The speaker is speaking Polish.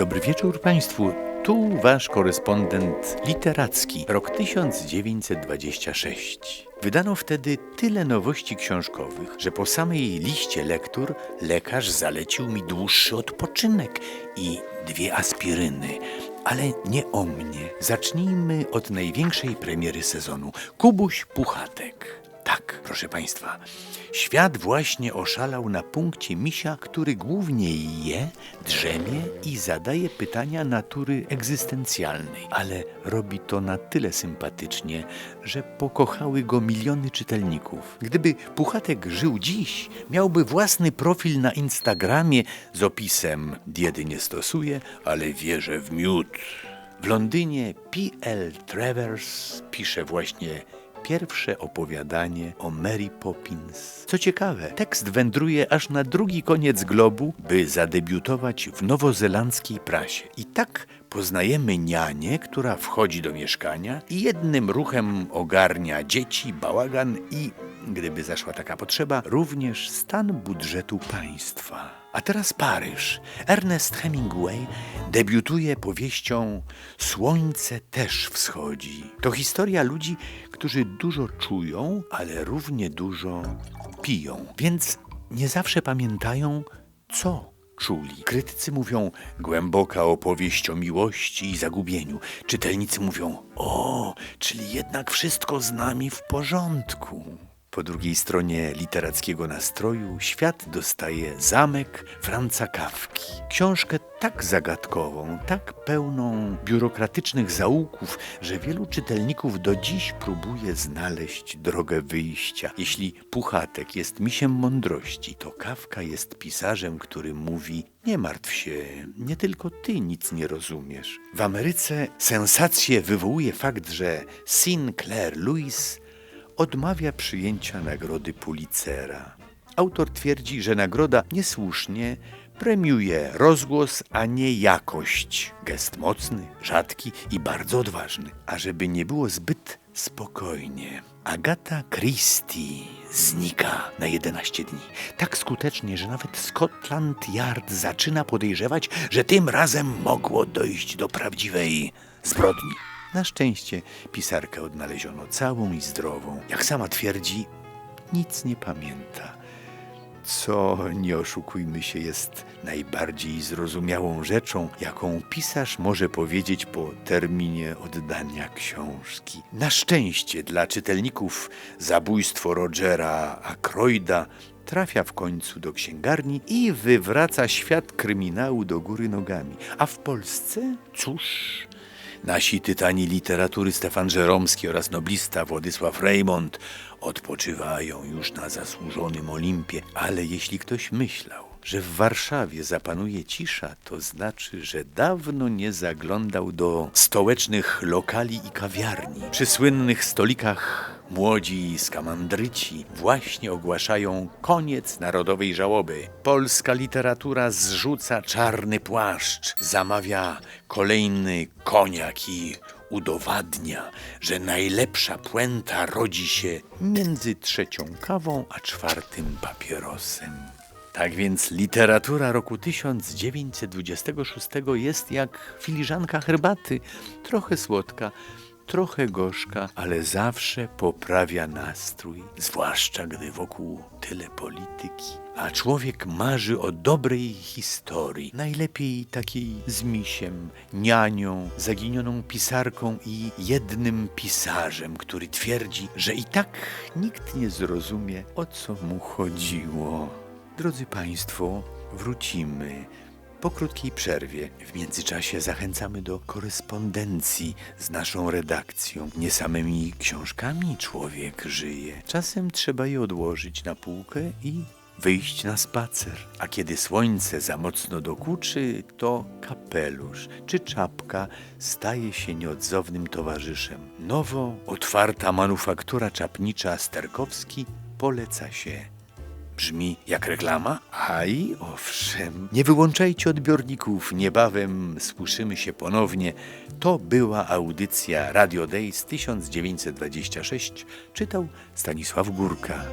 Dobry wieczór Państwu. Tu Wasz korespondent literacki, rok 1926. Wydano wtedy tyle nowości książkowych, że po samej liście lektur lekarz zalecił mi dłuższy odpoczynek i 2 aspiryny. Ale nie o mnie. Zacznijmy od największej premiery sezonu. Kubuś Puchatek. Tak, proszę Państwa, świat właśnie oszalał na punkcie misia, który głównie je, drzemie i zadaje pytania natury egzystencjalnej. Ale robi to na tyle sympatycznie, że pokochały go miliony czytelników. Gdyby Puchatek żył dziś, miałby własny profil na Instagramie z opisem: diety nie stosuję, ale wierzę w miód. W Londynie P.L. Travers pisze właśnie pierwsze opowiadanie o Mary Poppins. Co ciekawe, tekst wędruje aż na drugi koniec globu, by zadebiutować w nowozelandzkiej prasie. I tak poznajemy nianię, która wchodzi do mieszkania i jednym ruchem ogarnia dzieci, bałagan i, gdyby zaszła taka potrzeba, również stan budżetu państwa. A teraz Paryż. Ernest Hemingway debiutuje powieścią Słońce też wschodzi. To historia ludzi, którzy dużo czują, ale równie dużo piją. Więc nie zawsze pamiętają, co czuli. Krytycy mówią: głęboka opowieść o miłości i zagubieniu. Czytelnicy mówią: o, czyli jednak wszystko z nami w porządku. Po drugiej stronie literackiego nastroju świat dostaje Zamek Franza Kafki. Książkę tak zagadkową, tak pełną biurokratycznych zaułków, że wielu czytelników do dziś próbuje znaleźć drogę wyjścia. Jeśli Puchatek jest misiem mądrości, to Kafka jest pisarzem, który mówi: nie martw się, nie tylko ty nic nie rozumiesz. W Ameryce sensację wywołuje fakt, że Sinclair Lewis odmawia przyjęcia nagrody Pulitzera. Autor twierdzi, że nagroda niesłusznie premiuje rozgłos, a nie jakość. Gest mocny, rzadki i bardzo odważny. A żeby nie było zbyt spokojnie, Agatha Christie znika na 11 dni. Tak skutecznie, że nawet Scotland Yard zaczyna podejrzewać, że tym razem mogło dojść do prawdziwej zbrodni. Na szczęście pisarkę odnaleziono całą i zdrową. Jak sama twierdzi, nic nie pamięta. Co, nie oszukujmy się, jest najbardziej zrozumiałą rzeczą, jaką pisarz może powiedzieć po terminie oddania książki. Na szczęście dla czytelników zabójstwo Rogera Ackroyda trafia w końcu do księgarni i wywraca świat kryminału do góry nogami. A w Polsce? Cóż, nasi tytani literatury Stefan Żeromski oraz noblista Władysław Reymont odpoczywają już na zasłużonym Olimpie, ale jeśli ktoś myślał, że w Warszawie zapanuje cisza, to znaczy, że dawno nie zaglądał do stołecznych lokali i kawiarni. Przy słynnych stolikach młodzi skamandryci właśnie ogłaszają koniec narodowej żałoby. Polska literatura zrzuca czarny płaszcz, zamawia kolejny koniak i udowadnia, że najlepsza puenta rodzi się między 3. kawą a 4. papierosem. Tak więc literatura roku 1926 jest jak filiżanka herbaty, trochę słodka, trochę gorzka, ale zawsze poprawia nastrój, zwłaszcza gdy wokół tyle polityki. A człowiek marzy o dobrej historii, najlepiej takiej z misiem, nianią, zaginioną pisarką i jednym pisarzem, który twierdzi, że i tak nikt nie zrozumie, o co mu chodziło. Drodzy Państwo, wrócimy po krótkiej przerwie. W międzyczasie zachęcamy do korespondencji z naszą redakcją. Nie samymi książkami człowiek żyje. Czasem trzeba je odłożyć na półkę i wyjść na spacer. A kiedy słońce za mocno dokuczy, to kapelusz czy czapka staje się nieodzownym towarzyszem. Nowo otwarta manufaktura czapnicza Sterkowski poleca się. Brzmi jak reklama? Aj, owszem. Nie wyłączajcie odbiorników, niebawem słyszymy się ponownie. To była audycja Radio Days 1926. Czytał Stanisław Górka.